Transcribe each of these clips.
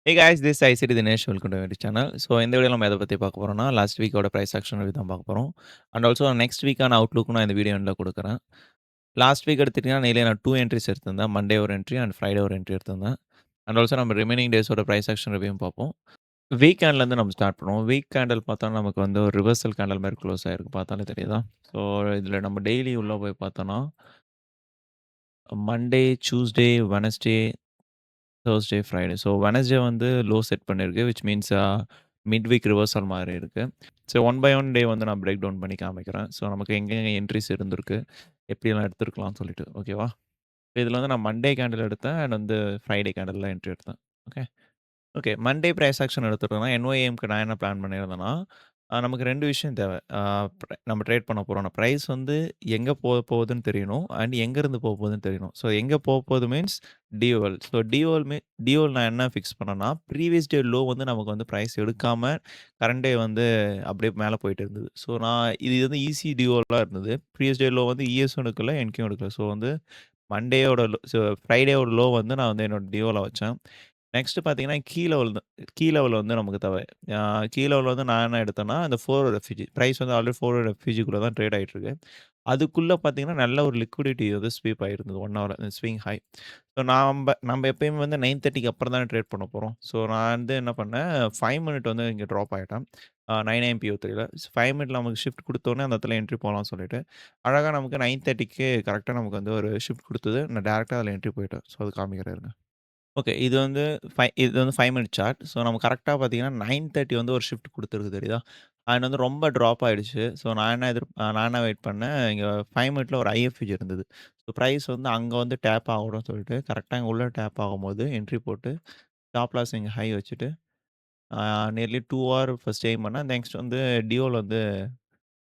Hey guys, this is ICT Dinesh. Welcome to my channel. So இந்த வீடியோல நம்ம எத பத்தி பார்க்க போறோம்னா, லாஸ்ட் வீக்கோட பிரைஸ் ஆக்ஷன் ரிவ்யூ தான் பார்க்க போறோம். அண்ட் ஆல்சோ நெக்ஸ்ட் வீக்கான அவுட்லுக்கும் நான் இந்த வீடியோ எண்ட்ல குடுக்குறேன். லாஸ்ட் வீக் எடுத்துட்டீங்கன்னா, டெய்லி நான் 2 என்ட்ரீஸ் எடுத்திருந்தேன். மண்டே ஒரு என்ட்ரி அண்ட் ஃப்ரைடே ஒரு என்ட்ரி எடுத்திருந்தேன். அண்ட் ஆல்சோ நம்ம ரிமைனிங் டேஸோட பிரைஸ் ஆக்ஷன் ரிவ்யூவும் பார்ப்போம். வீக் கேண்ட்லேருந்து நம்ம ஸ்டார்ட் பண்ணுவோம். வீக் கேண்டில் பார்த்தா நமக்கு வந்து ஒரு ரிவர்சல் கேண்டில் மாரி க்ளோஸ் ஆயிருக்கு. பார்த்தாலே தெரியுதா? ஸோ இதில நம்ம டெய்லி உள்ள போய் பார்த்தோம்னா, Monday, Tuesday, Wednesday, Thursday, Friday. So Wednesday வந்து லோ செட் பண்ணியிருக்கு. Which means mid week reversal மாரி இருக்கு. So one by one day வந்து நான் பிரேக் டவுன் பண்ணி காமிக்கிறேன். ஸோ நமக்கு எங்கெங்க என்ட்ரீஸ் இருந்திருக்கு, எப்படியெல்லாம் எடுத்திருக்கலாம்னு சொல்லிட்டு. ஓகேவா? இதில வந்து நான் மண்டே கேண்டில் எடுத்தேன் அண்ட் வந்து ஃப்ரைடே கேண்டில்ல என்ட்ரி எடுத்தேன். Okay. Okay. Monday price action எடுத்துட்டோம்னா, என்ஒஏஎம்க்கு நான் என்ன பிளான் பண்ணியிருந்தேன்னா, நமக்கு 2 விஷயம் தேவை. அ நம்ம ட்ரேட் பண்ண போறோம்னா, பிரைஸ் வந்து எங்க போகுதுன்னு தெரியணும். அண்ட் எங்கேருந்து போகுதுன்னு தெரியணும். ஸோ எங்க போகுது மீன்ஸ் டிஓஎல். ஸோ டிஓஎல் நான் என்ன ஃபிக்ஸ் பண்ணேன்னா, ப்ரீவியஸ் டே லோ வந்து நமக்கு வந்து பிரைஸ் எடுக்காம கரண்ட் டே வந்து அப்படியே மேல போயிட்டு இருந்தது. ஸோ நான் இது வந்து ஈஸி டிஓஎல்லா இருந்தது. ப்ரீவியஸ் டே லோ வந்து இஎஸும் எடுக்கல, என்கியும் எடுக்கல. ஸோ வந்து மண்டேயோட ஃப்ரைடேவோட லோ வந்து நான் வந்து என்னோட டிஓல வச்சேன். நெக்ஸ்ட் பார்த்தீங்கன்னா, கீ லெவல் வந்து நமக்கு தேவை. அ கீ லெவல் வந்து நான் என்ன எடுத்தேன்னா, அந்த 4 எஃப்இஜி பிரைஸ் வந்து ஆல்ரெடி 4 எஃப்இஜிக்குள்ள தான் ட்ரேட் ஆயிட்டு இருக்கு. அதுக்குள்ள பார்த்தீங்கன்னா, நல்ல ஒரு லிக்விடிட்டி வந்து ஸ்வீப் ஆயிருந்தது 1 ஹவர் ஸ்விங் ஹை. ஸோ நம்ப எப்பயுமே வந்து 9:30க்கு அப்புறம் தானே ட்ரேட் பண்ண போறோம். ஸோ நான் வந்து என்ன பண்ணேன், 5 மினிட் வந்து இங்க ட்ராப் ஆயிட்டேன். 9 ஏஎம்பிஓ3ல 5 மினிட்ல நமக்கு ஷிஃப்ட் குடுத்தோனே அந்த இடத்துல என்ட்ரி போலாம்னு சொல்லிட்டு, அழகா நமக்கு 9:30க்கு கரெக்ட்டா நமக்கு வந்து ஒரு ஷிஃப்ட் குடுத்தது. நான் டைரக்ட்டா அதில என்ட்ரி போயிட்டேன். ஸோ அது காமிக்கிறேன் இருங்க. ஓகே. இது வந்து 5 மினிட் சார்ட். ஸோ நம்ம கரெக்ட்டா பார்த்தீங்கன்னா, 9:30 வந்து ஒரு ஷிஃப்ட் குடுத்துருக்கு தெரியுதா? அண்ட் வந்து ரொம்ப ட்ராப் ஆயிடுச்சு. ஸோ நான் என்ன வெயிட் பண்ணேன், இங்க 5 மினிட்ல ஒரு ஐஎஃப்விஜி இருந்தது. ஸோ பிரைஸ் வந்து அங்க வந்து டேப் ஆகணும்னு சொல்லிட்டு, கரெக்ட்டா இங்க உள்ள டேப் ஆகும்போது என்ட்ரி போட்டு, ஸ்டாப் லாஸ் இங்க ஹை வச்சுட்டு, ஆ நியர்லி 2 ஹவர் ஃபர்ஸ்ட் எய்ம் பண்ணேன். நெக்ஸ்ட் வந்து டியோல் வந்து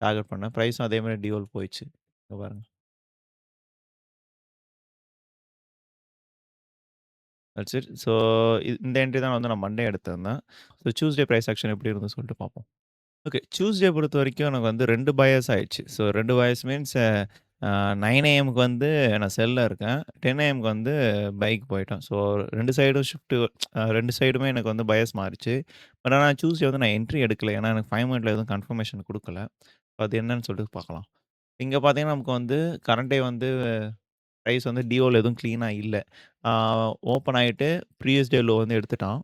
டார்கெட் பண்ணேன். பிரைஸும் அதே மாரி டியோல் போயிடுச்சு. இங்க பாருங்க. That's it. ஸோ இந்த என்ட்ரி தான் வந்து நான் மண்டே எடுத்திருந்தேன். ஸோ டியூஸ்டே பிரைஸ் ஆக்ஷன் எப்படி இருந்ததுன்னு சொல்லிட்டு பார்ப்போம். ஓகே. டியூஸ்டே பொறுத்தவரைக்கும் எனக்கு வந்து 2 பயாஸ் ஆயிடுச்சு. ஸோ 2 பயாஸ் மீன்ஸ் 9 ஏஎம்க்கு வந்து நான் செல்ல இருக்கேன். 10 ஏஎம்க்கு வந்து பைக்கு போயிட்டேன். ஸோ 2 சைடும் 2 சைடுமே எனக்கு வந்து பயாஸ் மாறுச்சு. பட் ஆனா டியூஸ்டே வந்து நான் என்ட்ரி எடுக்கல. ஏன்னா எனக்கு 5 மினிட்ல எதுவும் கன்ஃபர்மேஷன் குடுக்கல. அது என்னன்னு சொல்லிட்டு பார்க்கலாம். இங்க பார்த்தீங்கன்னா, நமக்கு வந்து கரண்ட் டே வந்து பிரைஸ் வந்து டிஓல எதுவும் கிளீனா இல்ல. ஆ ஓப்பன் ஆயிட்டு ப்ரீவியஸ் டே லோ வந்து எடுத்துட்டான்.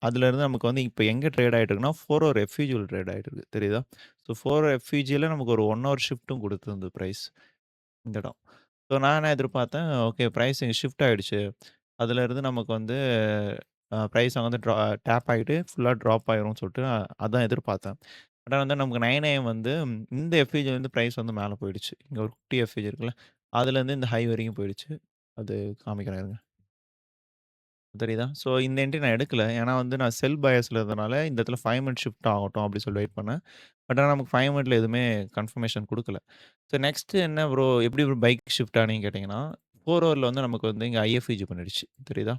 அதுலேருந்து நமக்கு வந்து இப்ப எங்க ட்ரேட் ஆயிட்டு இருக்குன்னா, 4 ஹவர் எஃப்இஜில ட்ரேட் ஆயிட்டு இருக்கு. தெரியுதா? ஸோ 4 ஹவர் எஃப்இஜில நமக்கு ஒரு 1 ஹவர் ஷிஃப்ட்டும் குடுத்திருந்தது பிரைஸ். இந்த இடம். ஸோ நான் என்ன எதிர்பார்த்தேன், ஓகே பிரைஸ் இங்க ஷிஃப்ட் ஆயிடுச்சு. அதுலேருந்து நமக்கு வந்து பிரைஸ் வந்து டேப் ஆயிட்டு ஃபுல்லா ட்ராப் ஆயிரும்னு சொல்லிட்டு அதான் எதிர்பார்த்தேன். ஆனா வந்து நமக்கு 9 ஏஎம் வந்து இந்த எஃப்இஜி வந்து பிரைஸ் வந்து மேல போயிடுச்சு. இங்க ஒரு குட்டி எஃப்இஜி இருக்குல்ல, அதுலேருந்து இந்த ஹை வரைக்கும் போயிடுச்சு. அது காமிக்கிறேன் இருங்க. தெரியுதா? ஸோ இந்த என்ட்ரி நான் எடுக்கல. ஏன்னா வந்து நான் செல் பயாஸ்ல இருந்தனால இந்த இடத்துல 5 மினிட் ஷிஃப்ட் ஆகட்டும் அப்டி சொல்லி வெயிட் பண்ணேன். பட் ஆனா நமக்கு 5 மினிட்ல எதுவுமே கன்ஃபர்மேஷன் குடுக்கல. ஸோ நெக்ஸ்ட் என்ன ப்ரோ எப்படி ப்ரோ பைக் ஷிஃப்ட் ஆனீங்கன்னு கேட்டீங்கன்னா, 4 ஹவர்ல வந்து நமக்கு வந்து இங்க ஐஎஃப்இஜி பண்ணிடுச்சு. தெரியுதா?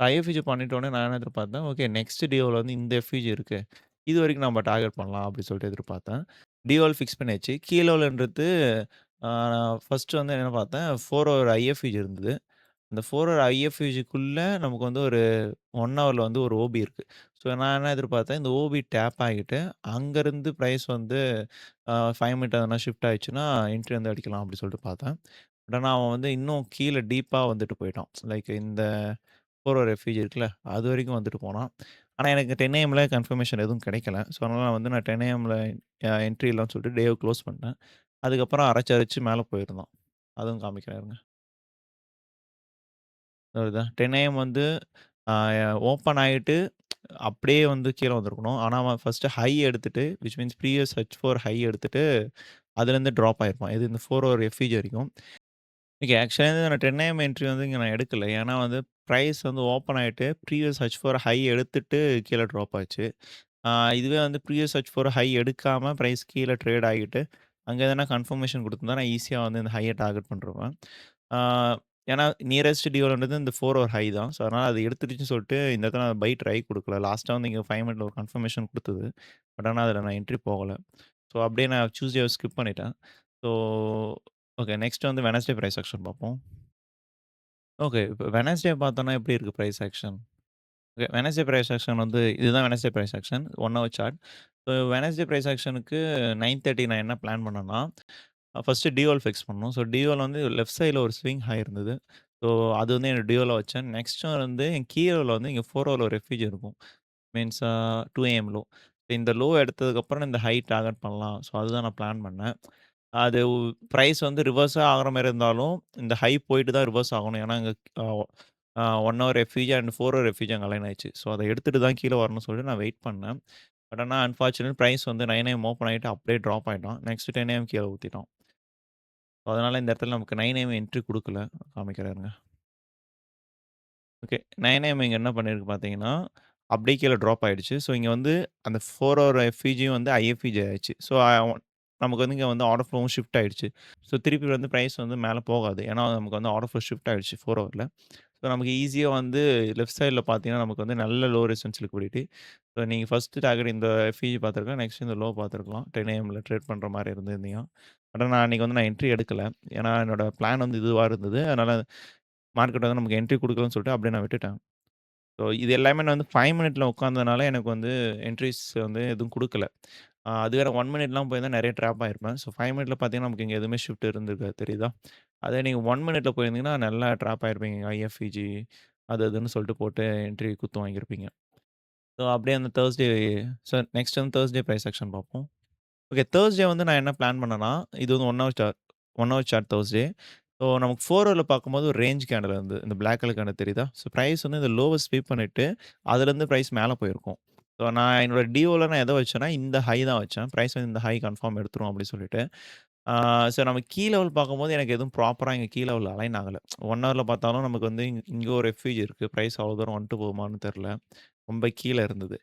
ஐஎஃப்இஜி பண்ணிட்டோனே நான் என்ன எதிர்பார்த்தேன், ஓகே நெக்ஸ்ட் டியோல வந்து இந்த எஃப்இஜி இருக்கு. இதுவரைக்கும் நம்ம டார்கெட் பண்ணலாம் அப்டி சொல்லிட்டு எதிர்பார்த்தேன். டியோல் ஃபிக்ஸ் பண்ணியாச்சு. கீழ உள்ளன்றது ஃபர்ஸ்ட் வந்து என்ன பார்த்தேன் 4 ஹவர் ஐஎஃப்இஜி இருந்தது. அந்த 4 ஹவர் ஐஎஃப்யூஜிக்குள்ள நமக்கு வந்து ஒரு 1 ஹவர்ல வந்து ஒரு ஓபி இருக்கு. ஸோ நான் என்ன எதிர்பார்த்தேன், இந்த ஓபி டேப் ஆகிட்டு, அங்கருந்து பிரைஸ் வந்து 5 மினிட் எதனா ஷிஃப்ட் ஆயிடுச்சுன்னா, என்ட்ரி வந்து அடிக்கலாம் அப்டி சொல்லிட்டு பார்த்தேன். பட் ஆனா அவன் வந்து இன்னும் கீழ டீப்பா வந்துட்டு போயிட்டான். லைக் இந்த 4 ஹவர் ரெஃப்யூஜி இருக்குல்ல, அதுவரைக்கும் வந்துட்டு போனான். ஆனா எனக்கு 10 ஏஎம்ல கன்ஃபர்மேஷன் எதுவும் கிடைக்கல. ஸோ அதனால நான் வந்து நான் 10 ஏஎம்ல என்ட்ரி இல்லன்னு சொல்லிட்டு டேவ க்ளோஸ் பண்ணிட்டேன். அதுக்கப்புறம் அரைச்சு அரைச்சு மேல போயிருந்தான். அதுவும் காமிக்கிறேன் இருங்க. வருதா? 10 ஏஎம் வந்து அ ஓப்பன் ஆயிட்டு, அப்படியே வந்து கீழ வந்திருக்கணும். ஆனா, அவன் ஃபர்ஸ்ட்டு ஹை எடுத்துட்டு, which means previous H4 high எடுத்துட்டு, அதுலேருந்து ட்ராப் ஆயிருப்பான். எது இந்த 4 ஹவர் எஃப்இஜி வரைக்கும். ஓகே. ஆக்சுவலா வந்து நான் 10 ஏஎம் என்ட்ரி வந்து இங்க நான் எடுக்கல. ஏன்னா வந்து பிரைஸ் வந்து ஓப்பன் ஆயிட்டு, ப்ரீவியஸ் H4 ஹை எடுத்துட்டு கீழ ட்ராப் ஆச்சு. ஆ இதுவே வந்து ப்ரீவியஸ் H4 ஹை எடுக்காம பிரைஸ் கீழ ட்ரேட் ஆகிட்டு, அங்க எதனா கன்ஃபர்மேஷன் குடுத்திருந்தா, நான் ஈஸியா வந்து இந்த ஹைய டார்கெட் பண்ணிருவேன். ஆ ஏன்னா நியரஸ்ட் டியூவல்ன்றது இந்த 4 ஹவர் ஹை தான். ஸோ, அதனால அது எடுத்துருச்சுன்னு சொல்லிட்டு இந்த இடத்துல நான் பை ட்ரை குடுக்கல. லாஸ்ட்டா வந்து இங்க 5 மினிட்ல ஒரு கன்ஃபர்மேஷன் குடுத்தது. பட் ஆனா அதில நான் என்ட்ரி போகல. ஸோ, அப்படியே நான் டியூஸ்டேவ ஸ்கிப் பண்ணிட்டேன். So, okay. நெக்ஸ்ட் வந்து வெட்னஸ்டே பிரைஸ் ஆக்ஷன் பார்ப்போம். ஓகே. இப்ப வெட்னஸ்டே பார்த்தோம்னா எப்படி இருக்கு price action? Okay. Wednesday price action வந்து இதுதான் Wednesday price action. 1 hour chart. So Wednesday price ஆக்ஷனுக்கு 9:30 நான் என்ன பிளான் பண்ணேன்னா, ஃபர்ஸ்ட்டு டியோல் ஃபிக்ஸ் பண்ணணும். ஸோ டியோல் வந்து லெஃப்ட் சைட்ல ஒரு ஸ்விங் ஹை இருந்தது. ஸோ அது வந்து என்னோட டியோல வச்சேன். நெக்ஸ்ட் வந்து என் கீழோல வந்து இங்க 4 ஹவர்ல ஒரு ரெஃப்யூஜ் இருக்கும். Means 2 AM low. இந்த லோ எடுத்ததுக்கப்புறம் இந்த ஹை டார்கெட் பண்ணலாம். ஸோ அதுதான் நான் பிளான் பண்ணேன். அது பிரைஸ் வந்து ரிவர்ஸா ஆகுற மாரி இருந்தாலும், இந்த ஹை போயிட்டு தான் ரிவர்ஸ் ஆகணும். ஏன்னா, இங்க அ அ 1 hour FEG and 4 hour FEG அங்க அலைன் ஆயிருச்சு. ஸோ, அத எடுத்துட்டு தான் கீழ வரணும்னு சொல்லிட்டு நான் வெயிட் பண்ணேன். பட் ஆனா அன்பார்ச்சுனேட் பிரைஸ் வந்து 9 ஏஎம் ஓப்பன் ஆயிட்டு அப்படியே ட்ராப் ஆயிட்டான். நெக்ஸ்ட் 10 ஏஎம் கீழ ஊத்திட்டான். அதனால இந்த இடத்துல நமக்கு 9 ஏஎம் என்ட்ரி குடுக்கல. காமிக்கிறேன் இருங்க. ஓகே. 9 ஏஎம் இங்க என்ன பண்ணிருக்கு பார்த்தீங்கன்னா, அப்படியே கீழ ட்ராப் ஆயிடுச்சு. ஸோ, இங்க வந்து அந்த 4 ஹவர் எஃப்இஜியும் வந்து ஐஎஃப்இஜி ஆயிருச்சு. ஸோ, நமக்கு வந்து இங்க வந்து ஆர்டர் ஃப்ளோவும் ஷிஃப்ட் ஆயிடுச்சு. ஸோ, திருப்பி வந்து பிரைஸ் வந்து மேல போகாது. ஏன்னா, நமக்கு வந்து ஆர்டர் ஃப்ளோ ஷிஃப்ட் ஆயிடுச்சு 4 ஹவர்ல. ஸோ, நமக்கு ஈஸியா வந்து லெஃப்ட் சைட்ல பார்த்தீங்கன்னா, நமக்கு வந்து நல்ல லோ ரெசிஸ்டன்ஸ் லிக்விடிட்டி. ஸோ, நீங்க ஃபர்ஸ்ட் டார்கெட் இந்த எஃப்இஜி பார்த்துருக்கலாம். நெக்ஸ்ட் இந்த லோ பார்த்துருக்கலாம். 10 ஏஎம்ல ட்ரேட் பண்ற மாரி இருந்திருந்தீங்க. பட் நான் அன்னைக்கு வந்து நான் என்ட்ரி எடுக்கல. ஏன்னா, என்னோட பிளான் வந்து இதுவா இருந்தது. அதனால மார்க்கெட் வந்து நமக்கு என்ட்ரி குடுக்கலன்னு சொல்லிட்டு அப்படியே நான் விட்டுட்டேன். ஸோ இது எல்லாமே நான் வந்து 5 மினிட்ல உட்காந்ததுனால எனக்கு வந்து என்ட்ரீஸ் வந்து எதுவும் குடுக்கல. அது வேற 1 மினிட்லாம் போயிருந்தா நெறைய ட்ராப் ஆயிருப்பேன். ஸோ 5 மினிட்ல பார்த்தீங்கன்னா, நமக்கு இங்க எதுவுமே ஷிஃப்ட் இருந்திருக்காது தெரியுதா? அதே நீங்க 1 மினிட்ல போயிருந்தீங்கன்னா, நல்லா ட்ராப் ஆயிருப்பீங்க. ஐஎஃப்இஜி அது இதுன்னு சொல்லிட்டு போட்டு என்ட்ரி குத்து வாங்கியிருப்பீங்க. ஸோ அப்படியே அந்த தேர்ஸ்டே நெக்ஸ்ட் வந்து தேர்ஸ்டே பிரைஸ் ஆக்ஷன் பார்ப்போம். ஓகே. தேர்ஸ்டே வந்து நான் என்ன பிளான் பண்ணேன்னா, இது வந்து 1 ஹவர் சார்ட் தேர்ஸ்டே. ஸோ நமக்கு 4 ஹவர்ல பார்க்கும்போது ஒரு ரேஞ்ச் கேண்டில் இருந்தது. இந்த பிளாக் கலர் கேண்டில் தெரியுதா? ஸோ பிரைஸ் வந்து இந்த லோவ ஸ்வீப் பண்ணிட்டு, அதுலேருந்து பிரைஸ் மேல போயிருக்கும். ஸோ நான் என்னோட டிஓல நான் எத வச்சேன்னா, இந்த ஹை தான் வச்சேன். பிரைஸ் வந்து இந்த ஹை கன்ஃபார்ம் எடுத்துரும் அப்படின்னு சொல்லிட்டு. ஸோ நம்ம கீழ லெவல் பார்க்கும்போது எனக்கு எதுவும் ப்ராப்பரா இங்க கீழ லெவல் அலைன் ஆகல. 1 ஹவர்ல பார்த்தாலும் நமக்கு வந்து இங்க ஒரு ரெஃப்யூஜ் இருக்கு. பிரைஸ் அவ்வளோ தூரம் வந்துட்டு போகுமான்னு தெரியல. ரொம்ப கீழ இருந்தது.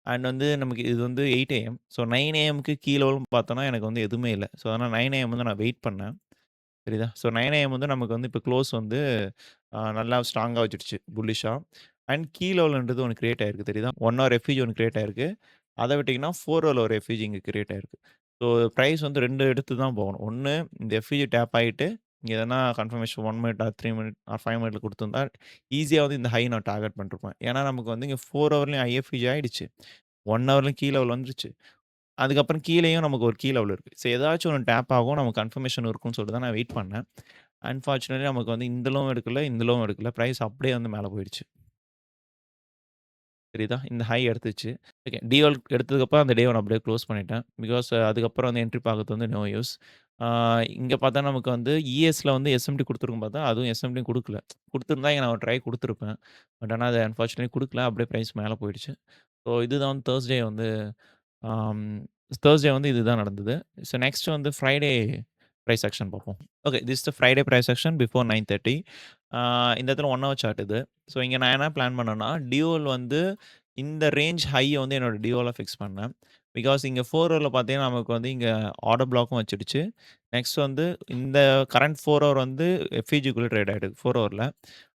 அண்ட் வந்து நமக்கு இது வந்து 8 ஏஎம். ஸோ 9 ஏஎம்க்கு கீழ லெவல்னு பார்த்தோம்னா எனக்கு வந்து எதுவுமே இல்ல. ஸோ அதனால 9 ஏஎம் வந்து நான் வெயிட் பண்ணேன். தெரியுதா? ஸோ 9 ஏஎம் வந்து நமக்கு வந்து இப்ப க்ளோஸ் வந்து நல்லா ஸ்ட்ராங்கா வச்சுடுச்சு புல்லிஷா. அண்ட் கீ லெவல்ன்றது ஒண்ணு கிரியேட் ஆயிருக்கு தெரியுதா? 1 ஹவர் ரெஃப்யூஜ் ஒண்ணு கிரியேட் ஆயிருக்கு. அத விட்டீங்கன்னா 4 ஹவர்ல ஒரு ரெஃப்யூஜ் இங்க கிரியேட் ஆயிருக்கு. ஸோ பிரைஸ் வந்து 2 எடுத்து தான் போகணும். ஒண்ணு இந்த எஃப்யூஜி டேப் ஆயிட்டு, இங்க எதனா confirmation 1 minute R 3 minute R 5 மினிட்ல குடுத்திருந்தா, ஈஸியா வந்து இந்த ஹை நான் டார்கெட் பண்ணிருப்பேன். ஏன்னா நமக்கு வந்து இங்க 4 ஹவர்லயும் ஐஎஃப்யூஜி ஆயிடுச்சு. 1 ஹவர்லயும் கீ லெவல் வந்துருச்சு. அதுக்கப்புறம் கீழயும் நமக்கு ஒரு கீ லெவல் இருக்கு. ஸோ ஏதாச்சும் ஒண்ணு டேப் ஆகும். நமக்கு கன்ஃபர்மேஷன் இருக்கும்னு சொல்லிட்டு தான் நான் வெயிட் பண்ணேன். அன்பார்ச்சுனேட்லி நமக்கு வந்து இந்த லோவும் எடுக்கல, இந்த லோவும் எடுக்கல. பிரைஸ் அப்படியே வந்து மேல போயிடுச்சு. தெரியுதா? இந்த ஹை எடுத்துச்சு. ஓகே. டிஎல் எடுத்ததுக்கப்புறம் அந்த டேவ நான் அப்படியே குளோஸ் பண்ணிட்டேன். பிகாஸ் அதுக்கப்புறம் வந்து என்ட்ரி பார்க்கறது வந்து நோ யூஸ். ஆ இங்க பார்த்தா நமக்கு வந்து இஎஸ்ல வந்து எஸ்எம்டி குடுத்துருக்கும் பார்த்தா, அதுவும் எஸ்எம்டியும் குடுக்கல. குடுத்திருந்தா நான் ஒரு ட்ரை குடுத்துருப்பேன். பட் ஆனா அது அன்பார்ச்சுனேட்லி குடுக்கல. அப்படியே பிரைஸ் மேல போயிடுச்சு. ஸோ இதுதான் வந்து தேர்ஸ்டே வந்து ஆம் தேர்ஸ்டே வந்து இதுதான் நடந்தது. ஸோ நெக்ஸ்ட் வந்து ஃப்ரைடே பிரைஸ் ஆக்ஷன் பார்ப்போம். Okay. This is the Friday price action before 9:30. இந்த இடத்துல 1 ஹவர் சார்ட் இது. ஸோ இங்க நான் என்ன பிளான் பண்ணேன்னா, டியூவல் வந்து இந்த ரேஞ்ச் ஹைய வந்து என்னோட டியூவலா ஃபிக்ஸ் பண்ணேன். பிகாஸ் இங்க 4 ஹவர்ல பார்த்தீங்கன்னா, நமக்கு வந்து இங்க ஆர்டர் ப்ளாக்கும் வச்சுடுச்சு. நெக்ஸ்ட் வந்து இந்த கரண்ட் 4 ஹவர் வந்து எஃப்இஜிக்குள்ள ட்ரேட் ஆயிடுது 4 ஹவர்ல.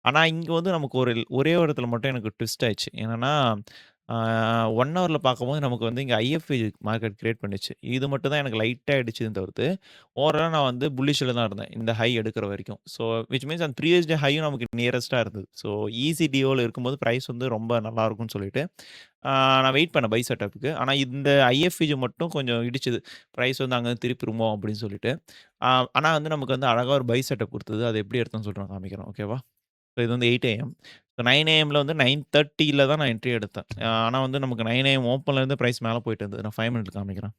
ஆனா, இங்க வந்து நமக்கு ஒரே ஒரு இடத்துல மட்டும் எனக்கு ட்விஸ்ட் ஆயிடுச்சு. என்னன்னா, ஆ 1 ஹவர்ல பார்க்கும்போது நமக்கு வந்து இங்க ஐஎஃப்ஐ மார்க்கெட் கிரியேட் பண்ணுச்சு. இது மட்டும் தான் எனக்கு லைட்டா இடிச்சதுன்னு தவிர்த்து, ஓவராலா நான் வந்து புல்லிஷ்ல தான் இருந்தேன். இந்த ஹை எடுக்கிற வரைக்கும். ஸோ விச் மீன்ஸ் அந்த ப்ரீவியஸ் டே ஹையும் நமக்கு நியரஸ்ட்டா இருந்தது. ஸோ ஈஸி டிஓல இருக்கும்போது பிரைஸ் வந்து ரொம்ப நல்லாருக்கும்னு சொல்லிட்டு, ஆ நான் வெயிட் பண்ணேன் பை செட்டப்க்கு. ஆனா இந்த ஐஎஃப்இஜி மட்டும் கொஞ்சம் இடிச்சது. பிரைஸ் வந்து அங்க திருப்பிருமோ அப்படின்னு சொல்லிட்டு. ஆ ஆனா வந்து நமக்கு வந்து அழகா ஒரு பை செட்டப் குடுத்தது. அது எப்படி எடுத்தோம்னு சொல்லிட்டு நான் காமிக்கிறேன். ஓகேவா? ஸோ இது வந்து 8 ஏஎம். ஸோ 9 ஏஎம்ல வந்து 9:30ல தான் நான் என்ட்ரி எடுத்தேன். ஆனா வந்து நமக்கு 9 ஏஎம் ஓப்பன்லேருந்து பிரைஸ் மேல போயிட்டு இருந்தது. நான் 5 மினிட்ல காமிக்கிறேன்.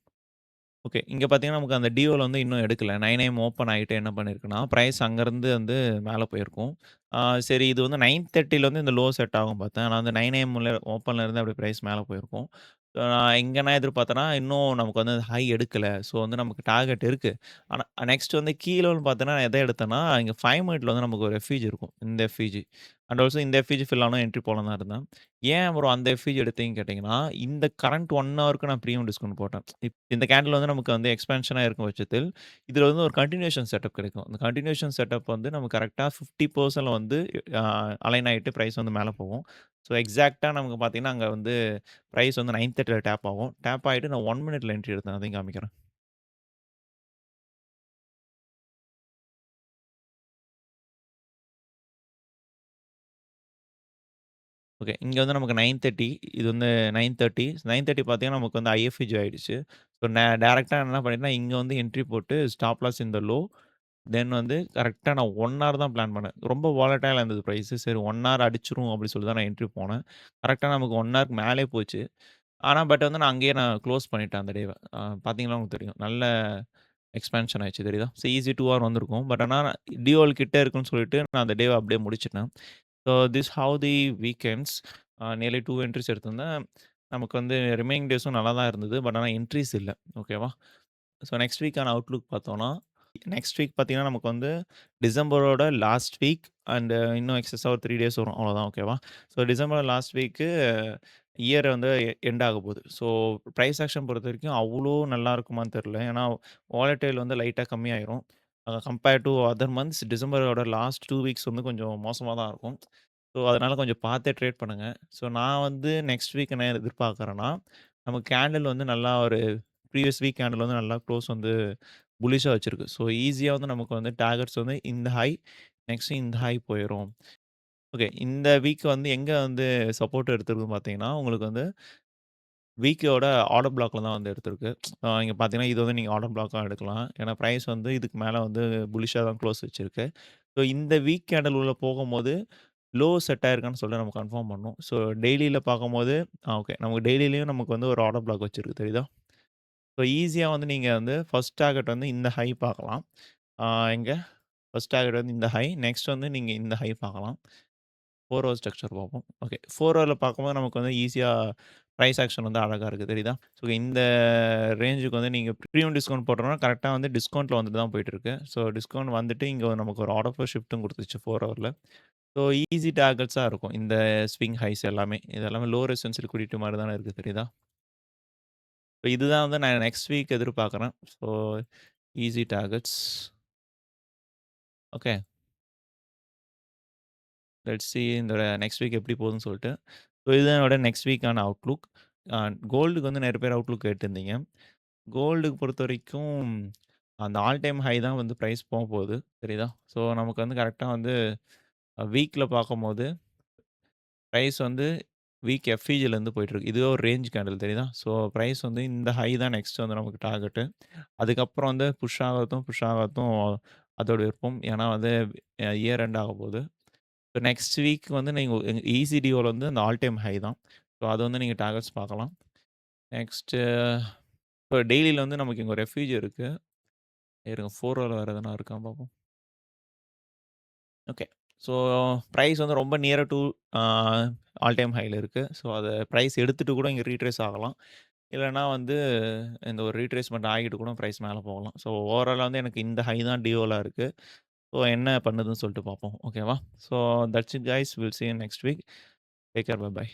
ஓகே. இங்க பார்த்தீங்கன்னா, நமக்கு அந்த டிஓல வந்து இன்னும் எடுக்கல. 9 ஏஎம் ஓப்பன் ஆயிட்டு என்ன பண்ணியிருக்குன்னா, பிரைஸ் அங்கருந்து வந்து மேல போயிருக்கும். ஆ சரி இது வந்து 9:30ல வந்து இந்த லோ செட் ஆகும் பார்த்தேன். ஆனா வந்து 9 ஏஎம்ல ஓப்பன்ல இருந்து அப்படியே பிரைஸ் மேல போயிருக்கும். நான் இங்க என்ன எதிர்பார்த்தேன்னா, இன்னும் நமக்கு வந்து ஹை எடுக்கல. ஸோ வந்து நமக்கு டார்கெட் இருக்கு. ஆனா நெக்ஸ்ட் வந்து கீழன்னு பார்த்தேன்னா, எத எடுத்தேன்னா, இங்க 5 மினிட்ல வந்து நமக்கு ஒரு எஃப்இஜி இருக்கும். இந்த எஃப்இஜி. அண்ட் ஆல்சோ இந்த எஃப்இஜி ஃபில் ஆனா என்ட்ரி போடலான்னு தான் இருந்தேன். ஏன் ப்ரோ அந்த எஃப்இஜி எடுத்தீங்கன்னு கேட்டீங்கன்னா, இந்த கரண்ட் 1 ஹவருக்கு நான் பிரீமியம் டிஸ்கவுண்ட் போட்டேன். இந்த கேண்டில் வந்து நமக்கு வந்து எக்ஸ்பான்ஷனா இருக்கும் பட்சத்தில், இதுல வந்து ஒரு கன்டினியூஷன் செட்டப் கிடைக்கும். அந்த கன்டினியூஷன் செட்டப் வந்து நமக்கு கரெக்ட்டா 50% வந்து அ அலைன் ஆயிட்டு பிரைஸ் வந்து மேல போகும். ஸோ எக்ஸாக்ட்டா நமக்கு பார்த்தீங்கன்னா, அங்க வந்து பிரைஸ் வந்து 9:30ல டேப் ஆகும். டேப் ஆயிட்டு நான் 1 மினிட்ல என்ட்ரி எடுத்தேன். அதையும் காமிக்கிறேன். ஓகே. இங்க வந்து நமக்கு 9:30 இது வந்து 9:30 9:30 பார்த்தீங்கன்னா, நமக்கு வந்து ஐஎஃப்விஜி ஆயிடுச்சு. ஸோ டைரக்ட்டா என்ன பண்ணிட்டேன்னா, இங்க வந்து என்ட்ரி போட்டு stop loss in the low. Then வந்து கரெக்ட்டா நான் 1 ஹவர் தான் பிளான் பண்ணேன். ரொம்ப வாலடைலா இருந்தது பிரைஸ். சரி 1 ஹவர் அடிச்சுரும் அப்படின்னு சொல்லி தான் நான் என்ட்ரி போனேன். கரெக்ட்டா நமக்கு 1 ஹவருக்கு மேலயே போச்சு. ஆனா பட் வந்து நான் அங்கேயே க்ளோஸ் பண்ணிட்டேன் அந்த டேவ. பார்த்தீங்கன்னா உங்களுக்கு தெரியும். நல்ல எக்ஸ்பான்ஷன் ஆயிடுச்சு தெரியுதா? ஸோ ஈஸி 2 ஹவர் வந்திருக்கும். பட் ஆனா டிஓஎல் கிட்ட இருக்குன்னு சொல்லிட்டு நான் அந்த டேவ அப்படியே முடிச்சுட்டேன். So this how the weekends nearly 2 entries எடுத்திருந்தேன். நமக்கு வந்து ரிமைனிங் டேஸும் நல்லா தான் இருந்தது. பட் ஆனா என்ட்ரீஸ் இல்ல. ஓகேவா? ஸோ நெக்ஸ்ட் வீக்கான அவுட்லுக் பார்த்தோம்னா, நெக்ஸ்ட் வீக் பார்த்தீங்கன்னா, நமக்கு வந்து டிசம்பரோட லாஸ்ட் வீக் அண்ட் இன்னும் எக்ஸஸா ஒரு 3 டேஸ் வரும். அவ்வளோதான் ஓகேவா? So December last week year வந்து எண்ட் ஆக போகுது. ஸோ பிரைஸ் ஆக்ஷன் பொறுத்தவரைக்கும் அவ்வளோ நல்லா இருக்குமான்னு தெரியல. ஏன்னா வாலடைல் வந்து லைட்டா கம்மியாயிரும். கம்பேர் டூ அதர் மந்த்ஸ் டிசம்பரோட லாஸ்ட் 2 வீக்ஸ் வந்து கொஞ்சம் மோசமா தான் இருக்கும். ஸோ அதனால கொஞ்சம் பார்த்தே ட்ரேட் பண்ணுங்க. ஸோ நான் வந்து நெக்ஸ்ட் வீக் என்ன எதிர்பார்க்குறேன்னா, நமக்கு கேண்டில் வந்து நல்லா ஒரு ப்ரீவியஸ் வீக் கேண்டில் வந்து நல்லா க்ளோஸ் வந்து புல்லிஷா வச்சிருக்கு. ஸோ ஈஸியா வந்து நமக்கு வந்து டார்கெட்ஸ் வந்து இந்த ஹை, நெக்ஸ்ட் இந்த ஹை போயிரும். ஓகே. இந்த வீக் வந்து எங்க வந்து சப்போர்ட் எடுத்திருக்குன்னு பார்த்தீங்கன்னா, உங்களுக்கு வந்து வீக்கோட ஆர்டர் பிளாக்ல தான் வந்து எடுத்திருக்கு. இங்க பார்த்தீங்கன்னா, இது வந்து நீங்க ஆர்டர் பிளாக்கா எடுக்கலாம். ஏன்னா பிரைஸ் வந்து இதுக்கு மேல வந்து புல்லிஷா தான் க்ளோஸ் வச்சிருக்கு. ஸோ இந்த வீக் கேண்டில் உள்ள போகும்போது, லோ செட் ஆயிருக்கான்னு சொல்லிட்டு நம்ம கன்ஃபார்ம் பண்ணணும். ஸோ டெய்லில பார்க்கும்போது ஓகே. நமக்கு டெய்லிலயும் நமக்கு வந்து ஒரு ஆர்டர் பிளாக் வச்சிருக்கு தெரியுதா? ஸோ ஈஸியா வந்து நீங்க வந்து ஃபர்ஸ்ட் டார்கெட் வந்து இந்த ஹை பார்க்கலாம். ஆ எங்க? ஃபர்ஸ்ட் டார்கெட் வந்து இந்த ஹை. நெக்ஸ்ட் வந்து நீங்க இந்த ஹை பார்க்கலாம். 4 ஹவர் ஸ்ட்ரக்சர் பார்ப்போம். ஓகே. 4 ஹவர்ல பார்க்கும்போது நமக்கு வந்து ஈஸியா பிரைஸ் ஆக்ஷன் வந்து அழகா இருக்கு தெரியுதா? ஸோ இந்த ரேஞ்சுக்கு வந்து நீங்க ப்ரீமியம் டிஸ்கவுண்ட் போட்டோம்னா கரெக்ட்டா வந்து டிஸ்கவுண்ட்ல வந்துட்டு தான் போயிட்டுருக்கு. ஸோ டிஸ்கவுண்ட் வந்துட்டு இங்க நமக்கு ஒரு ஆர்டர் ஃப்ளோ ஷிஃப்ட்டும் குடுத்துச்சு 4 ஹவர்ல. ஸோ ஈஸி டார்கெட்ஸா இருக்கும். இந்த ஸ்விங் ஹைஸ் எல்லாமே. இது எல்லாமே லோ ரெசிஸ்டன்ஸ் லிக்விடிட்டி மாரி தானே இருக்கு தெரியுதா? ஸோ இதுதான் வந்து நான் நெக்ஸ்ட் வீக் எதிர்பார்க்குறேன். So easy targets. Okay. Let's see இந்த நெக்ஸ்ட் வீக் எப்படி போகுதுன்னு சொல்லிட்டு. ஸோ இதுதான் என்னோட நெக்ஸ்ட் வீக்கான அவுட்லுக். அ கோல்டுக்கு வந்து நெறைய பேர் அவுட்லுக் கேட்டிருந்தீங்க. கோல்டுக்கு பொறுத்தவரைக்கும் அந்த ஆல் டைம் ஹை தான் வந்து பிரைஸ் போகுது. தெரியுதா? ஸோ நமக்கு வந்து கரெக்ட்டா வந்து வீக்ல பார்க்கும்போது பிரைஸ் வந்து வீக் எஃப்இஜிலேருந்து போயிட்டுருக்கு. இதுவே ஒரு ரேஞ்ச் கேண்டில் தெரியுதா? ஸோ பிரைஸ் வந்து இந்த ஹை தான் நெக்ஸ்ட் வந்து நமக்கு டார்கெட்டு. அதுக்கப்புறம் வந்து புஷ் ஆகட்டும் அதோட விருப்பம். ஏன்னா வந்து இயர் எண்ட் ஆகப்போகுது. இப்போ நெக்ஸ்ட் வீக் வந்து நீங்க இசிடிஓல வந்து அந்த ஆல் டைம் ஹை தான். ஸோ அது வந்து நீங்க டார்கெட்ஸ் பார்க்கலாம். நெக்ஸ்ட்டு இப்போ டெய்லில வந்து நமக்கு இங்க ஒரு ரெஃப்யூஜ் இருக்கு. இருங்க 4 ஹவர் வேற எதனா இருக்கான்னு பார்ப்போம். ஓகே. ஸோ பிரைஸ் வந்து ரொம்ப நியர் டூ ஆ ஆல் டைம் ஹைல இருக்கு. ஸோ அத பிரைஸ் எடுத்துட்டு கூட இங்க ரீட்ரேஸ் ஆகலாம். இல்லன்னா வந்து இந்த ஒரு ரீட்ரேஸ்மென்ட் ஆகிட்டு கூட பிரைஸ் மேல போகலாம். ஸோ ஓவராலா வந்து எனக்கு இந்த ஹை தான் டிஓலா இருக்கு. ஸோ என்ன பண்ணுதுன்னு சொல்லிட்டு பார்ப்போம். ஓகேவா? So that's it guys. Will see you next week. Take care. By.